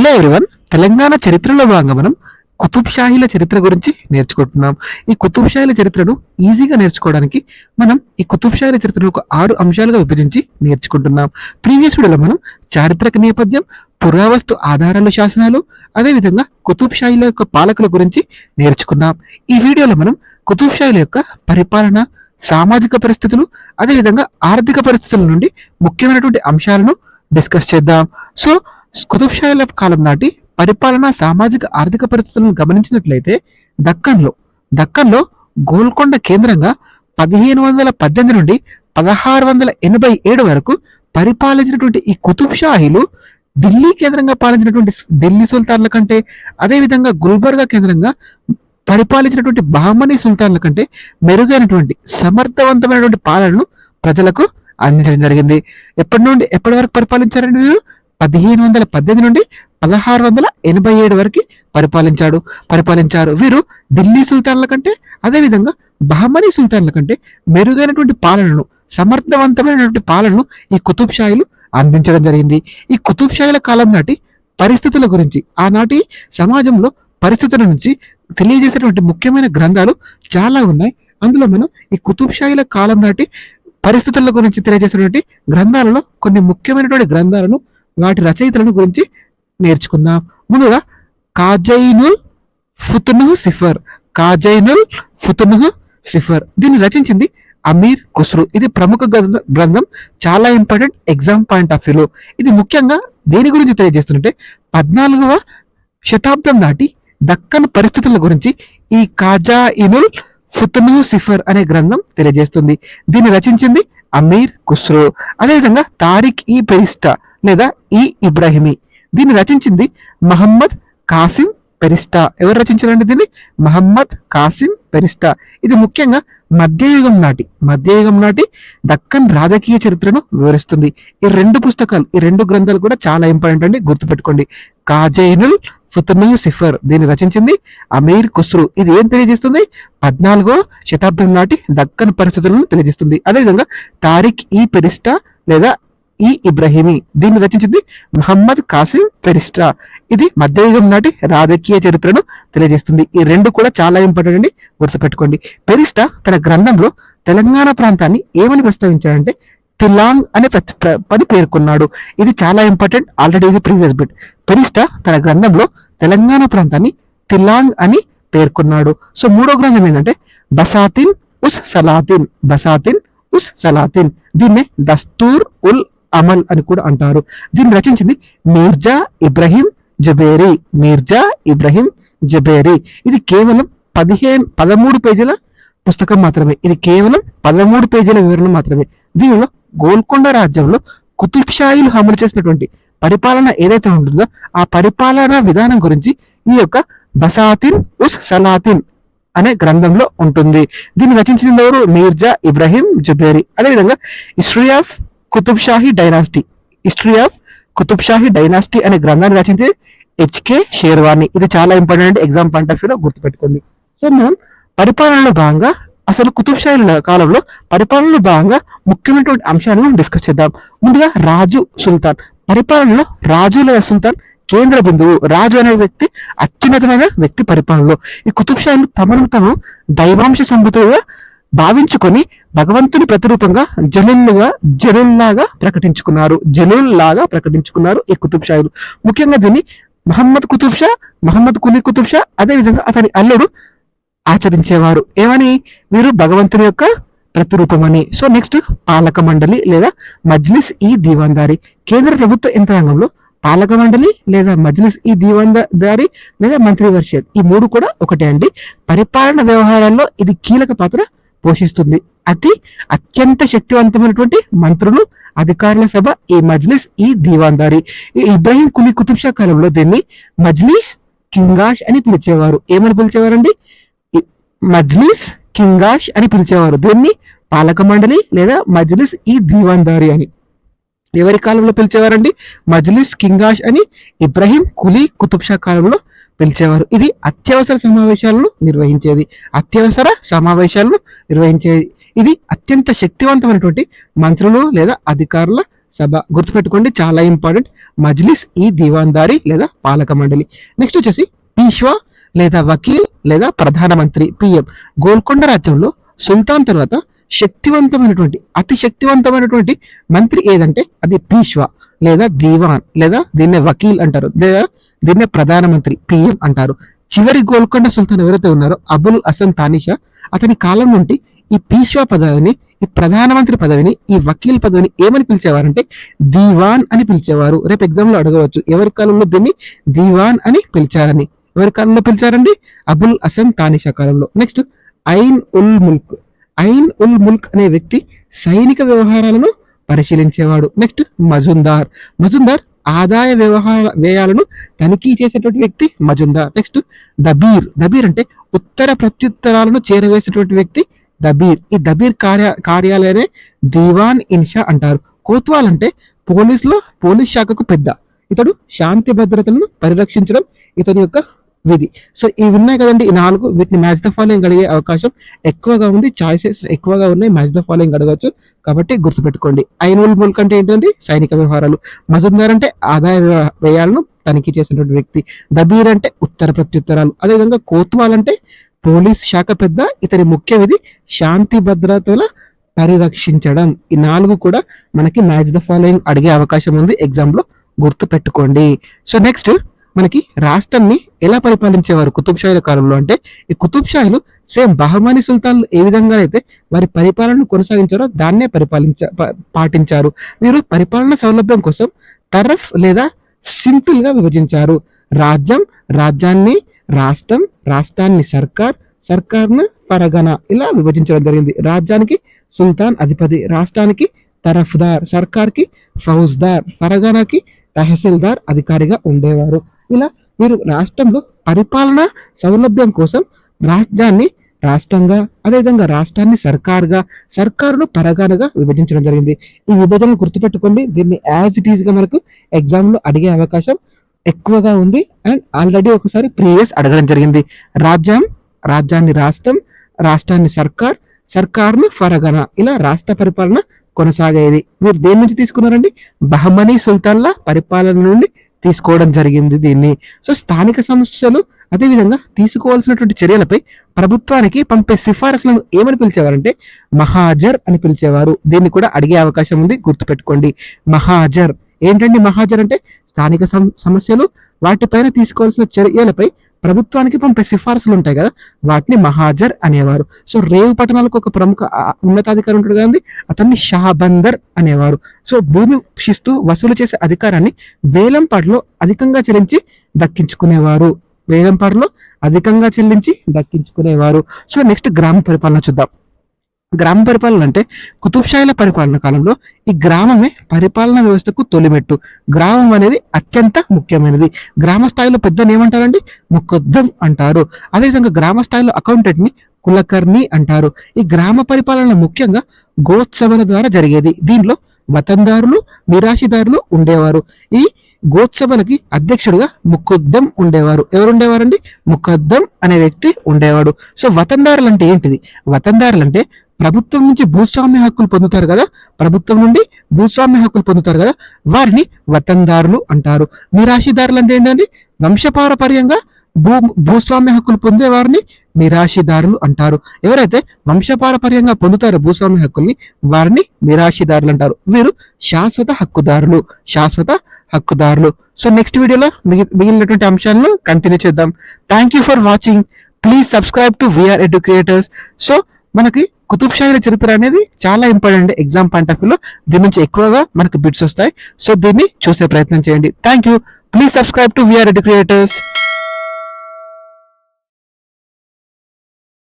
Hello everyone. Telangana చరిత్రలో భాగంగా మనం కుతుబ్ షాహీల చరిత్ర గురించి నేర్చుకుంటున్నాం. ఈ కుతుబ్ షాహీల చరిత్రను ఈజీగా నేర్చుకోవడానికి మనం ఈ కుతుబ్ షాహీల చరిత్రను ఒక 6 అంశాలుగా విభజించి నేర్చుకుంటున్నాం. ప్రీవియస్ వీడియోలో మనం చారిత్రక నేపథ్యం, పురావస్తు ఆధారాలు, శాసనాలు, అదేవిధంగా కుతుబ్ షాహీల యొక్క పాలకుల గురించి నేర్చుకున్నాం. ఈ వీడియోలో మనం కుతుబ్ షాహీల యొక్క పరిపాలన, సామాజిక పరిస్థితులు, అదేవిధంగా ఆర్థిక పరిస్థితుల నుండి ముఖ్యమైనటువంటి అంశాలను డిస్కస్ చేద్దాం. సో కుతుబ్ షాహీల కాలం నాటి పరిపాలన, సామాజిక ఆర్థిక పరిస్థితులను గమనించినట్లయితే దక్కన్లో గోల్కొండ కేంద్రంగా 1518 నుండి 1687 వరకు పరిపాలించినటువంటి ఈ కుతుబ్ షాహీలు ఢిల్లీ కేంద్రంగా పాలించినటువంటి ఢిల్లీ సుల్తాన్ల కంటే, అదేవిధంగా గుల్బర్గా కేంద్రంగా పరిపాలించినటువంటి బహమనీ సుల్తాన్ల కంటే మెరుగైనటువంటి సమర్థవంతమైనటువంటి పాలనను ప్రజలకు అందించడం జరిగింది. ఎప్పటి నుండి ఎప్పటి వరకు పరిపాలించారండి వీరు? 1518 నుండి 1687 వరకు పరిపాలించారు. వీరు ఢిల్లీ సుల్తాన్ల కంటే, అదేవిధంగా బహమనీ సుల్తాన్ల కంటే మెరుగైనటువంటి పాలనను, సమర్థవంతమైనటువంటి పాలనను ఈ కుతుబ్ షాహీలు అందించడం జరిగింది. ఈ కుతుబ్ షాహీల కాలం నాటి పరిస్థితుల గురించి, ఆనాటి సమాజంలో పరిస్థితుల నుంచి తెలియజేసేటువంటి ముఖ్యమైన గ్రంథాలు చాలా ఉన్నాయి. అందులో మనం ఈ కుతుబ్ షాహీల కాలం నాటి పరిస్థితుల గురించి తెలియజేసేటువంటి గ్రంథాలలో కొన్ని ముఖ్యమైనటువంటి గ్రంథాలను, వాటి రచయితలను గురించి నేర్చుకుందాం. ముందుగా కాజైనుల్ ఫుతునుహ్ సిఫర్. దీన్ని రచించింది అమీర్ ఖుస్రూ. ఇది ప్రముఖ గ్రంథం, చాలా ఇంపార్టెంట్ ఎగ్జామ్ పాయింట్ ఆఫ్ వ్యూలో. ఇది ముఖ్యంగా దేని గురించి తెలియజేస్తుంటే 14వ శతాబ్దం నాటి దక్కన్ పరిస్థితుల గురించి ఈ కాజైనుల్ ఫుతునుహ్ సిఫర్ అనే గ్రంథం తెలియజేస్తుంది. దీన్ని రచించింది అమీర్ ఖుస్రూ. అదేవిధంగా తారిక్ ఈ పెరిస్టా లేదా ఈ ఇబ్రాహిమీ. దీన్ని రచించింది మహమ్మద్ కాసిం పెరిస్టా. ఎవరు రచించారండి దీన్ని? మహమ్మద్ కాసిం పెరిస్టా. ఇది ముఖ్యంగా మధ్యయుగం నాటి దక్కన్ రాజకీయ చరిత్రను వివరిస్తుంది. ఈ రెండు గ్రంథాలు కూడా చాలా ఇంపార్టెంట్ అండి, గుర్తుపెట్టుకోండి. కాజైనుల్ ఫుతునుహ్ సిఫర్ దీన్ని రచించింది అమీర్ ఖుస్రూ. ఇది ఏం తెలియజేస్తుంది? 14వ శతాబ్దం నాటి దక్కన్ పరిస్థితులను తెలియజేస్తుంది. అదేవిధంగా తారిక్ ఈ పెరిస్టా లేదా ఈ ఇబ్రాహిమీ, దీన్ని రచించింది మహమ్మద్ కాసిం పెరిస్టా. ఇది మధ్యయుగం నాటి రాజకీయ చరిత్రను తెలియజేస్తుంది. ఈ రెండు కూడా చాలా ఇంపార్టెంట్ అండి, గుర్తుపెట్టుకోండి. పెరిస్టా తన గ్రంథంలో తెలంగాణ ప్రాంతాన్ని ఏమని ప్రస్తావించాడంటే తిలాంగ్ అనే పని పేర్కొన్నాడు. ఇది చాలా ఇంపార్టెంట్, ఆల్రెడీ ఇది ప్రీవియస్ బిట్. పెరిస్టా తన గ్రంథంలో తెలంగాణ ప్రాంతాన్ని తిలాంగ్ అని పేర్కొన్నాడు. సో మూడో గ్రంథం ఏంటంటే బసాతిన్ ఉస్ సలాతిన్. దీన్నే దస్తూర్ ఉల్ అమల్ అని కూడా అంటారు. దీన్ని రచించింది మీర్జా ఇబ్రహీం జబేరీ. ఇది కేవలం 13 పేజీల పుస్తకం మాత్రమే. ఇది కేవలం 13 పేజీల వివరణ మాత్రమే. దీనిలో గోల్కొండ రాజ్యంలో కుతుబ్ షాహీలు అమలు చేసినటువంటి పరిపాలన ఏదైతే ఉంటుందో ఆ పరిపాలనా విధానం గురించి ఈ యొక్క బసాతిన్ ఉస్ సలాతిన్ అనే గ్రంథంలో ఉంటుంది. దీన్ని రచించింది ఎవరు? మీర్జా ఇబ్రాహీం జబేరీ. అదేవిధంగా history of Qutb Shahi dynasty అనే గ్రంథాన్ని రచించి హెచ్కే షేర్వాణి. ఇది చాలా ఇంపార్టెంట్ ఎగ్జామ్ పాయింట్ ఆఫ్ వ్యూలో గుర్తుపెట్టుకోండి. సో మనం పరిపాలనలో భాగంగా అసలు కుతుబ్ షాహీల కాలంలో పరిపాలనలో భాగంగా ముఖ్యమైనటువంటి అంశాలను డిస్కస్ చేద్దాం. ముందుగా రాజు, సుల్తాన్. పరిపాలనలో రాజు లేదా సుల్తాన్ కేంద్ర బిందువు. రాజు అనే వ్యక్తి అత్యున్నతమైన వ్యక్తి పరిపాలనలో. ఈ కుతుబ్ షాహీలు తమను తాము దైవాంశ సంభూతులుగా భావించుకొని భగవంతుని ప్రతిరూపంగా జలుల్లాగా ప్రకటించుకున్నారు ఈ కుతుబ్ షాహీలు. ముఖ్యంగా దీన్ని మహమ్మద్ కులీ కుతుబ్ షా, అదేవిధంగా అతని అల్లుడు ఆచరించేవారు. ఏమని? వీరు భగవంతుని యొక్క ప్రతిరూపమని. సో నెక్స్ట్ పాలక మండలి లేదా మజ్లిస్ ఈ దీవాందారి. కేంద్ర ప్రభుత్వ యంత్రాంగంలో పాలక మండలి లేదా మజ్లిస్ ఈ దీవాందారి లేదా మంత్రి పరిషత్, ఈ మూడు కూడా ఒకటే అండి. పరిపాలన వ్యవహారాల్లో ఇది కీలక పాత్ర పోషిస్తుంది. అత్యంత శక్తివంతమైనటువంటి మంత్రులు, అధికారుల సభ ఈ మజ్లిస్ ఈ దీవాందారి. ఇబ్రాహీం కులీ కుతుబ్ షా కాలంలో దీన్ని మజ్లిస్ కింగాష్ అని పిలిచేవారు. ఏమని పిలిచేవారండి? మజ్లిస్ కింగాష్ అని పిలిచేవారు. దీన్ని పాలక మండలి లేదా మజ్లిస్ ఈ దీవాందారి అని ఎవరి కాలంలో పిలిచేవారండి? మజ్లిస్ కింగాష్ అని ఇబ్రాహీం కులీ కుతుబ్ షా కాలంలో పిలిచేవారు. ఇది అత్యవసర సమావేశాలను నిర్వహించేది. ఇది అత్యంత శక్తివంతమైనటువంటి మంత్రులు లేదా అధికారుల సభ. గుర్తుపెట్టుకోండి, చాలా ఇంపార్టెంట్. మజ్లిస్ ఈ దివాన్దారి లేదా పాలక మండలి. నెక్స్ట్ వచ్చేసి పీష్వా లేదా వకీల్ లేదా ప్రధానమంత్రి పిఎం. గోల్కొండ రాజ్యంలో సుల్తాన్ తర్వాత అతి శక్తివంతమైనటువంటి మంత్రి ఏదంటే అది పీష్వా లేదా దీవాన్ లేదా దీన్నే వకీల్ అంటారు, లేదా దీన్నే ప్రధానమంత్రి పిఎం అంటారు. చివరి గోల్కొండ సుల్తాన్ ఎవరైతే ఉన్నారో అబుల్ హసన్ తానిషా, అతని కాలం నుండి ఈ పీష్వా పదవిని, ఈ ప్రధానమంత్రి పదవిని, ఈ వకీల్ పదవిని ఏమని పిలిచేవారంటే దీవాన్ అని పిలిచేవారు. రేపు ఎగ్జామ్ లో అడగవచ్చు ఎవరి కాలంలో దీన్ని దీవాన్ అని పిలిచారని. ఎవరి కాలంలో పిలిచారండి? అబుల్ హసన్ తానిషా కాలంలో. నెక్స్ట్ ఐన్ ఉల్ ముల్క్. ఐన్ ఉల్ ముల్క్ అనే వ్యక్తి సైనిక వ్యవహారాలను పరిశీలించేవాడు. నెక్స్ట్ మజుందార్ ఆదాయ వ్యయాలను తనిఖీ చేసేటువంటి వ్యక్తి మజుందార్. నెక్స్ట్ దబీర్ అంటే ఉత్తర ప్రత్యుత్తరాలను చేరవేసేటువంటి వ్యక్తి దబీర్. ఈ దబీర్ కార్యాలయనే దీవాన్ ఇన్షా అంటారు. కోత్వాల్ అంటే పోలీస్ శాఖకు పెద్ద. ఇతడు శాంతి భద్రతలను పరిరక్షించడం ఇతని యొక్క విధి. సో ఇవి ఉన్నాయి కదండి, ఈ 4. వీటిని మ్యాచ్ ద ఫాలోయింగ్ అడిగే అవకాశం ఎక్కువగా ఉంది, చాయిసెస్ ఎక్కువగా ఉన్నాయి, మ్యాచ్ ద ఫాలోయింగ్ అడగవచ్చు. కాబట్టి గుర్తుపెట్టుకోండి. ఐన్ ఉల్ ముల్క్ అంటే ఏంటంటే సైనిక వ్యవహారాలు, మజుందార్ అంటే ఆదాయ వ్యయాలను తనిఖీ చేసినటువంటి వ్యక్తి, దబీర్ అంటే ఉత్తర ప్రత్యుత్తరాలు, అదేవిధంగా కోత్వాల్ అంటే పోలీస్ శాఖ పెద్ద, ఇతని ముఖ్య విధి శాంతి భద్రతల పరిరక్షించడం. ఈ 4 కూడా మనకి మ్యాచ్ ద ఫాలోయింగ్ అడిగే అవకాశం ఉంది ఎగ్జామ్ లో, గుర్తు పెట్టుకోండి. సో నెక్స్ట్ మనకి రాష్ట్రాన్ని ఎలా పరిపాలించేవారు కుతుబ్ షాహీల కాలంలో అంటే, ఈ కుతుబ్ షాహీలు సేమ్ బహమానీ సుల్తాన్లు ఏ విధంగా అయితే వారి పరిపాలనను కొనసాగించారో దాన్నే పాటించారు. వీరు పరిపాలన సౌలభ్యం కోసం తరఫ్ లేదా సింపుల్ గా విభజించారు. రాజ్యాన్ని రాష్ట్రాన్ని సర్కార్ను ఫరగనా ఇలా విభజించడం జరిగింది. రాజ్యానికి సుల్తాన్ అధిపతి, రాష్ట్రానికి తరఫ్దార్, సర్కార్కి ఫౌజ్దార్, ఫరగనాకి తహసీల్దార్ అధికారిగా ఉండేవారు. ఇలా వీరు రాష్ట్రంలో పరిపాలన సౌలభ్యం కోసం రాజ్యాన్ని రాష్ట్రంగా, అదేవిధంగా రాష్ట్రాన్ని సర్కారును పరగానగా విభజించడం జరిగింది. ఈ విభజనను గుర్తుపెట్టుకోండి. దీన్ని యాజ్ ఇట్ ఈజ్ గా మనకు ఎగ్జామ్ లో అడిగే అవకాశం ఎక్కువగా ఉంది. అండ్ ఆల్రెడీ ఒకసారి ప్రీవియస్ అడగడం జరిగింది. రాజ్యాన్ని రాష్ట్రాన్ని సర్కార్ను ఫరగనా ఇలా రాష్ట్ర పరిపాలన కొనసాగేది. వీరు దేని నుంచి తీసుకున్నారండి? బహమనీ సుల్తాన్ల పరిపాలన నుండి తీసుకోవడం జరిగింది దీన్ని. సో స్థానిక సమస్యలు, అదేవిధంగా తీసుకోవాల్సినటువంటి చర్యలపై ప్రభుత్వానికి పంపే సిఫారసులను ఏమని పిలిచేవారంటే మహాజర్ అని పిలిచేవారు. దీన్ని కూడా అడిగే అవకాశం ఉంది, గుర్తుపెట్టుకోండి. మహాజర్ ఏంటండి? మహాజర్ అంటే స్థానిక సమస్యలు, వాటిపైన తీసుకోవాల్సిన చర్యలపై ప్రభుత్వానికి పంపే సిఫార్సులు ఉంటాయి కదా, వాటిని మహాజర్ అనేవారు. సో రేవు పట్టణాలకు ఒక ప్రముఖ ఉన్నతాధికారి ఉంటాడు కదండి, అతన్ని షాబందర్ అనేవారు. సో భూమి శిస్తు వసూలు చేసే అధికారాన్ని వేలంపాటలో అధికంగా చెల్లించి దక్కించుకునేవారు. సో నెక్స్ట్ గ్రామ పరిపాలన చూద్దాం. గ్రామ పరిపాలన అంటే కుతుబ్ షాహీల పరిపాలన కాలంలో ఈ గ్రామమే పరిపాలన వ్యవస్థకు తొలిమెట్టు. గ్రామం అనేది అత్యంత ముఖ్యమైనది. గ్రామ స్థాయిలో పెద్దని ఏమంటారండి? ముఖద్దం అంటారు. అదేవిధంగా గ్రామ స్థాయిలో అకౌంటెంట్ ని కులకర్ణి అంటారు. ఈ గ్రామ పరిపాలన ముఖ్యంగా గోత్సభల ద్వారా జరిగేది. దీనిలో వతందారులు, మిరాషిదారులు ఉండేవారు. ఈ గోత్సభలకి అధ్యక్షుడుగా ముఖద్దం ఉండేవారు. ఎవరుండేవారండి? ముఖద్దం అనే వ్యక్తి ఉండేవాడు. సో వతందారులు అంటే ఏంటిది? వతందారులు అంటే ప్రభుత్వం నుంచి భూస్వామ్య హక్కులు పొందుతారు కదా, వారిని వతందారులు అంటారు. మిరాషిదారులు అంటే ఏంటండి? వంశపారపర్యంగా భూస్వామ్య హక్కులు పొందే వారిని మిరాషిదారులు అంటారు. ఎవరైతే వంశపారపర్యంగా పొందుతారో భూస్వామ్య హక్కుల్ని వారిని మిరాషిదారులు అంటారు. వీరు శాశ్వత హక్కుదారులు. సో నెక్స్ట్ వీడియోలో మిగిలినటువంటి అంశాలను కంటిన్యూ చేద్దాం. Thank you for watching. Please subscribe to VR educators. So మనకి కుతుబ్ షాహీల చరిత్ర అనేది చాలా ఇంపార్టెంట్ ఎగ్జామ్ పాయింట్ ఆఫ్ వ్యూలో. దీని నుంచి ఎక్కువగా మనకు బిట్స్ వస్తాయి. సో దీన్ని చూసే ప్రయత్నం చేయండి. Thank you. Please subscribe to VR educators.